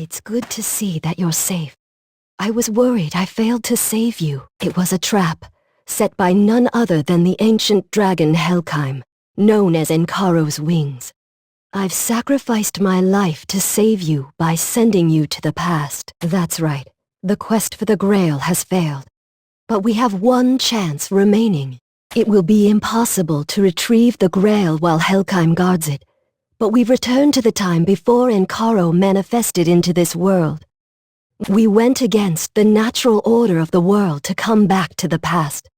It's good to see that you're safe. I was worried I failed to save you. It was a trap, set by none other than the ancient dragon Helkheim, known as Enkaro's Wings. I've sacrificed my life to save you by sending you to the past. That's right, the quest for the Grail has failed. But we have one chance remaining. It will be impossible to retrieve the Grail while Helkheim guards it, but we've returned to the time before Enkaro manifested into this world. We went against the natural order of the world to come back to the past.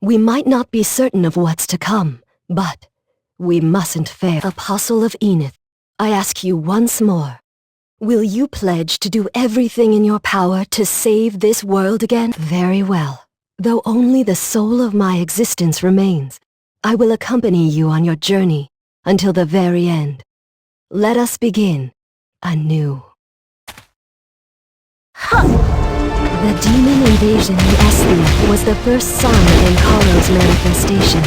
We might not be certain of what's to come, but we mustn't fail. Apostle of Enith, I ask you once more. Will you pledge to do everything in your power to save this world again? Very well. Though only the soul of my existence remains, I will accompany you on your journey until the very end. Let us begin anew. The demon invasion in Esthia was the first sign of Enkaro's manifestation.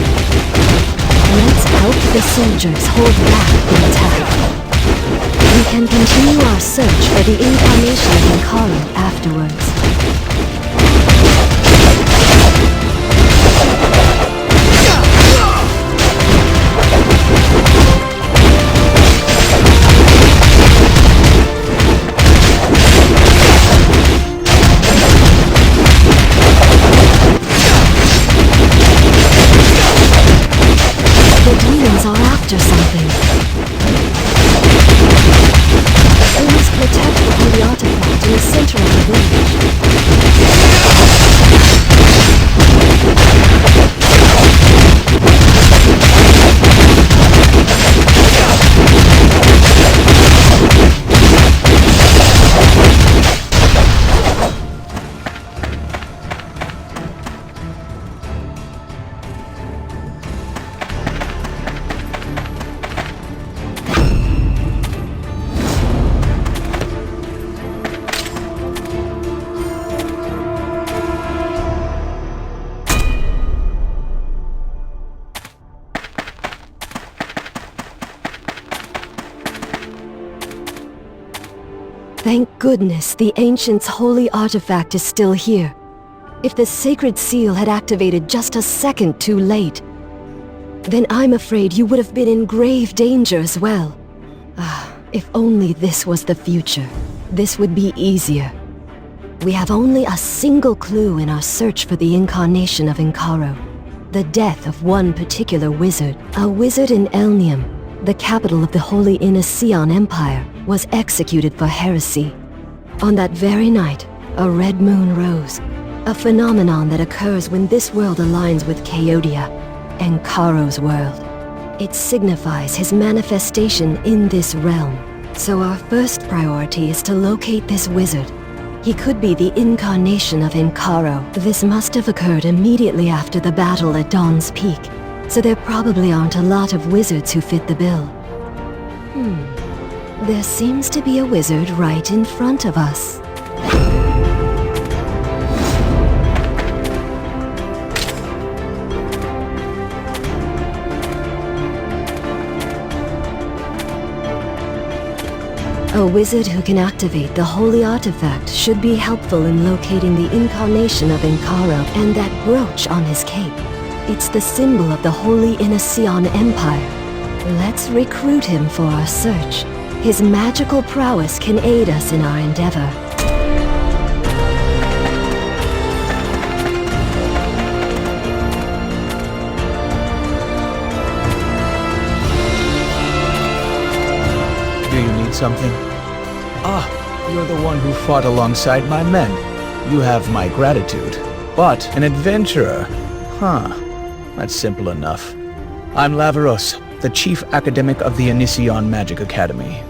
Let's help the soldiers hold back the attack. We can continue our search for the incarnation of Enkaro afterwards. The demons are after something. We must protect the holy artifact in the center of the village. Thank goodness the Ancient's holy artifact is still here. If the sacred seal had activated just a second too late, then I'm afraid you would have been in grave danger as well. If only this was the future, this would be easier. We have only a single clue in our search for the incarnation of Enkaro. The death of one particular wizard. A wizard in Elnium, the capital of the Holy Inacion Empire, was executed for heresy. On that very night, a red moon rose, a phenomenon that occurs when this world aligns with Chaodia, Enkaro's world. It signifies his manifestation in this realm. So our first priority is to locate this wizard. He could be the incarnation of Enkaro. This must have occurred immediately after the battle at Dawn's Peak, so there probably aren't a lot of wizards who fit the bill. There seems to be a wizard right in front of us. A wizard who can activate the holy artifact should be helpful in locating the incarnation of Enkaro and that brooch on his cape. It's the symbol of the Holy Inacion Empire. Let's recruit him for our search. His magical prowess can aid us in our endeavor. Do you need something? You're the one who fought alongside my men. You have my gratitude. But an adventurer? That's simple enough. I'm Laveros, the chief academic of the Inacion Magic Academy.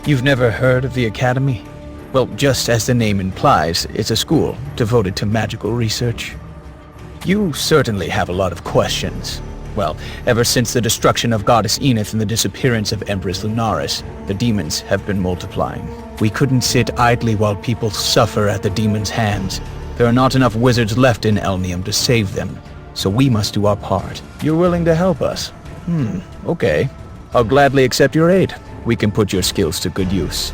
You've never heard of the Academy? Well, just as the name implies, it's a school devoted to magical research. You certainly have a lot of questions. Well, ever since the destruction of Goddess Enith and the disappearance of Empress Lunaris, the demons have been multiplying. We couldn't sit idly while people suffer at the demons' hands. There are not enough wizards left in Elnium to save them, so we must do our part. You're willing to help us? Okay. I'll gladly accept your aid. We can put your skills to good use.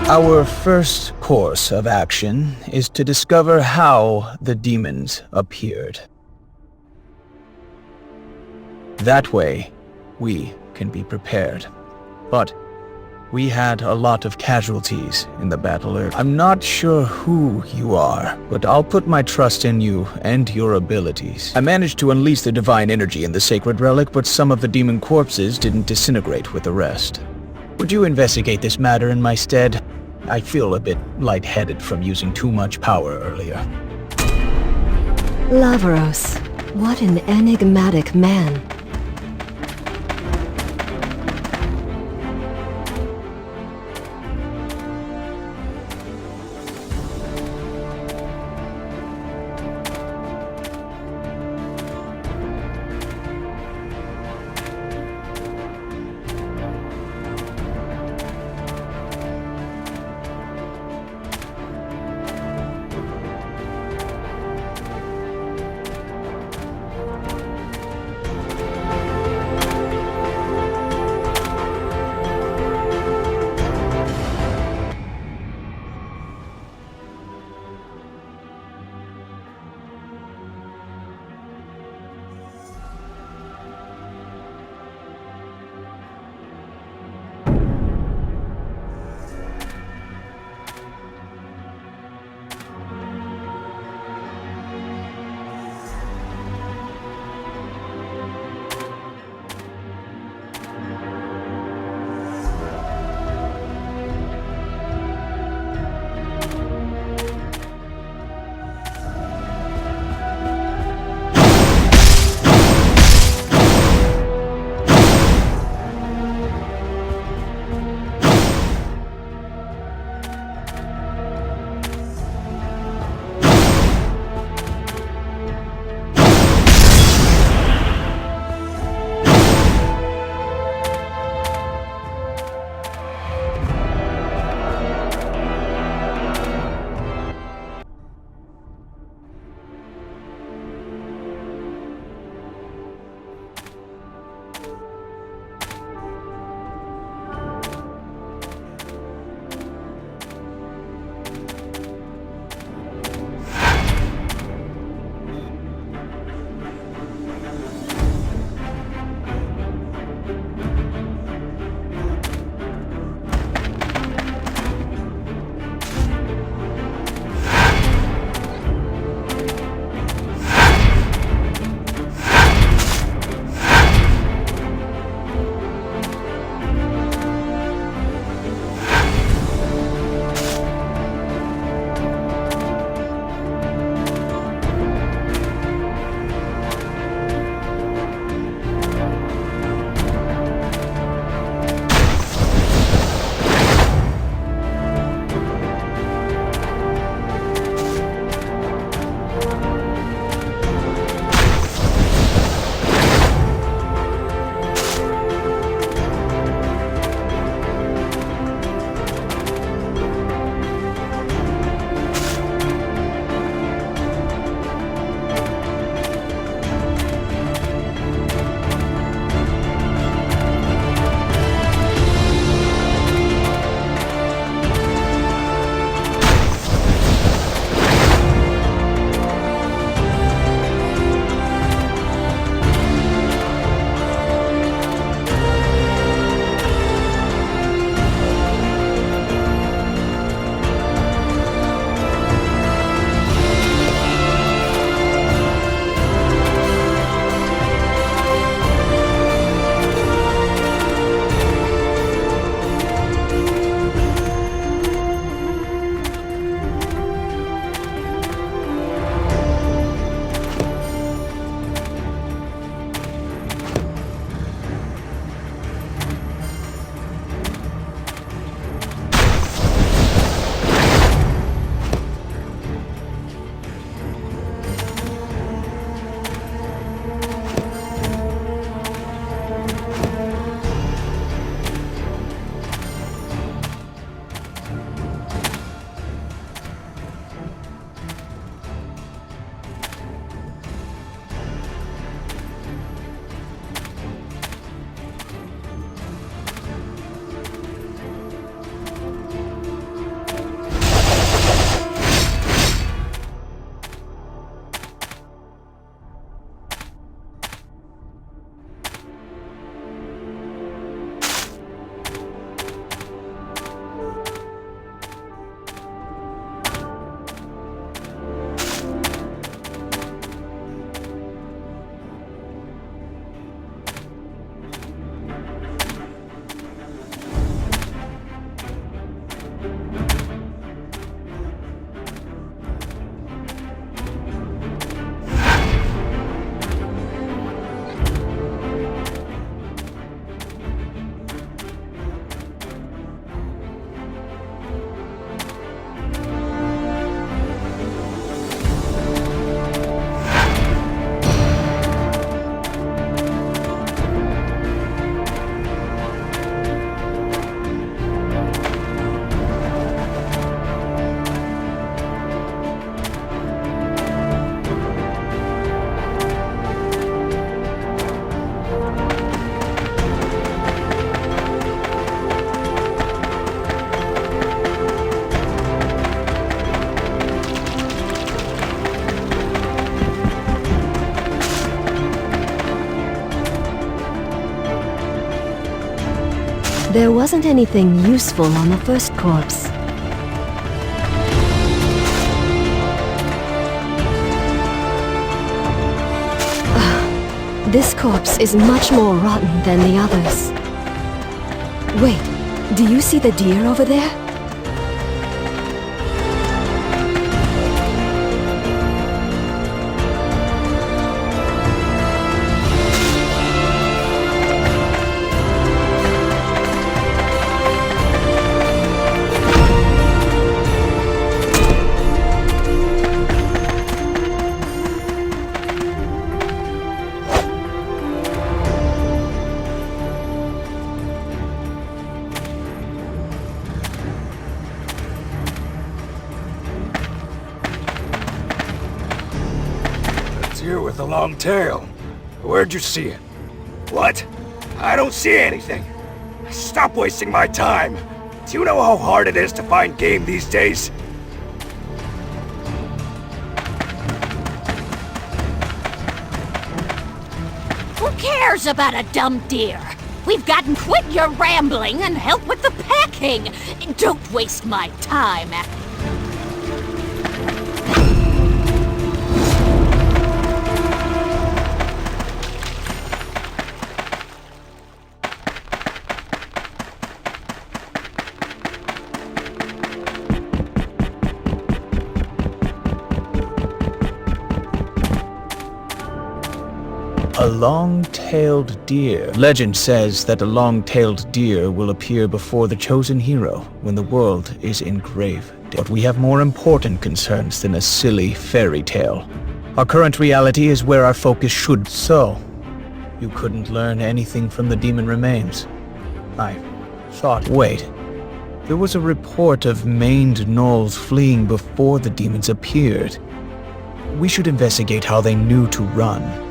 Our first course of action is to discover how the demons appeared. That way, we can be prepared. But we had a lot of casualties in the battle. I'm not sure who you are, but I'll put my trust in you and your abilities. I managed to unleash the divine energy in the sacred relic, but some of the demon corpses didn't disintegrate with the rest. Would you investigate this matter in my stead? I feel a bit lightheaded from using too much power earlier. Lavaros, what an enigmatic man. There wasn't anything useful on the first corpse. This corpse is much more rotten than the others. Wait, do you see the deer over there? Deer with a long tail. Where'd you see it? What? I don't see anything. Stop wasting my time. Do you know how hard it is to find game these days? Who cares about a dumb deer? We've got to quit your rambling and help with the packing. Don't waste my time. A long-tailed deer. Legend says that a long-tailed deer will appear before the chosen hero when the world is in grave. But we have more important concerns than a silly fairy tale. Our current reality is where our focus should. So, you couldn't learn anything from the demon remains. I thought, wait. There was a report of maned gnolls fleeing before the demons appeared. We should investigate how they knew to run.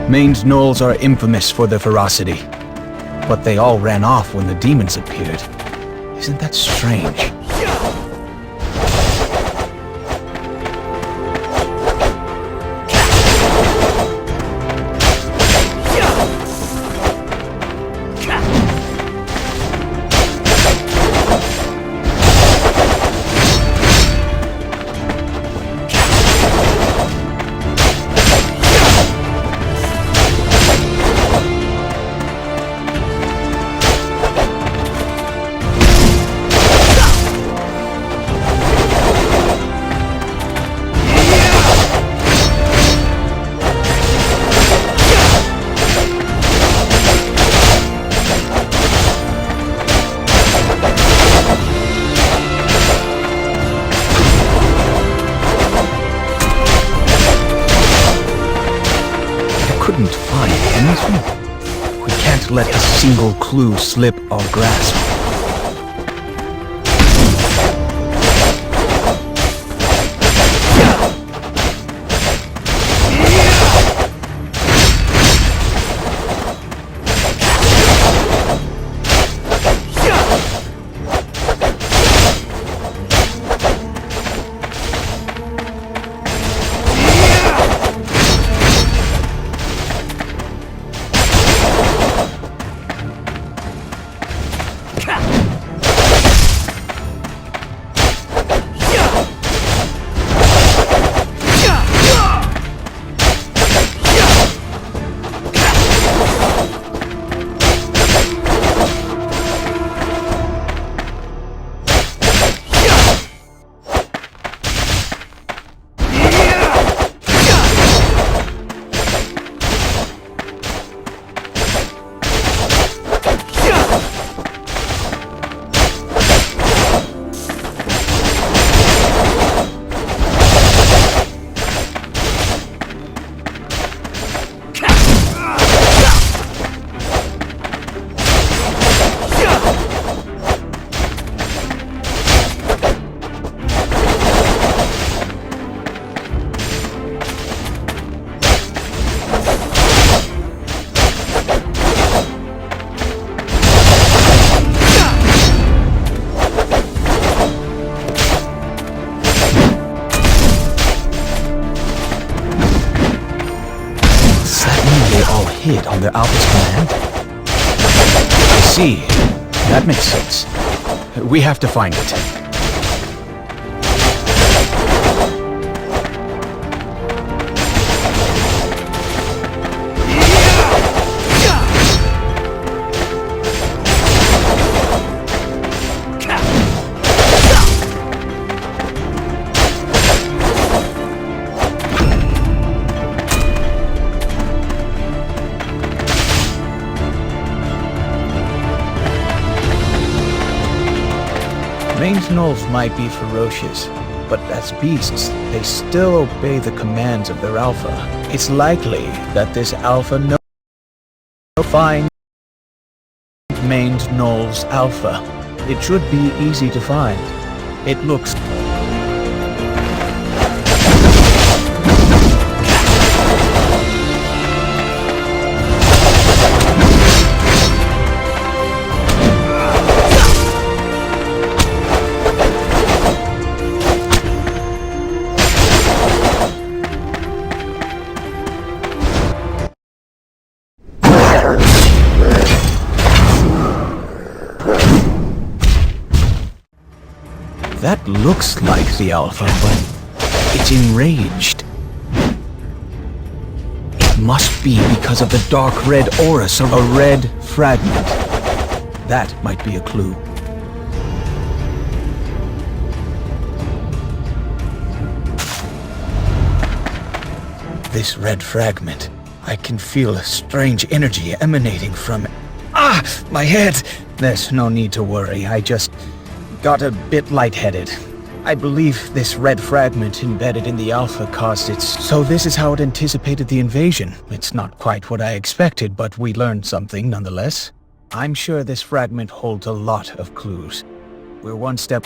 Maned gnolls are infamous for their ferocity, but they all ran off when the demons appeared. Isn't that strange? Couldn't find anything. We can't let a single clue slip our grasp. hid on their Alpha's command? I see. That makes sense. We have to find it. Mange gnolls might be ferocious, but as beasts, they still obey the commands of their alpha. It's likely that this alpha knows find Mange gnoll's alpha. It should be easy to find. It looks... That looks like the Alpha, but it's enraged. It must be because of the dark red aura, so a red fragment. That might be a clue. This red fragment, I can feel a strange energy emanating from it. Ah! My head! There's no need to worry, I just got a bit lightheaded. I believe this red fragment embedded in the Alpha caused it. So this is how it anticipated the invasion. It's not quite what I expected, but we learned something nonetheless. I'm sure this fragment holds a lot of clues. We're one step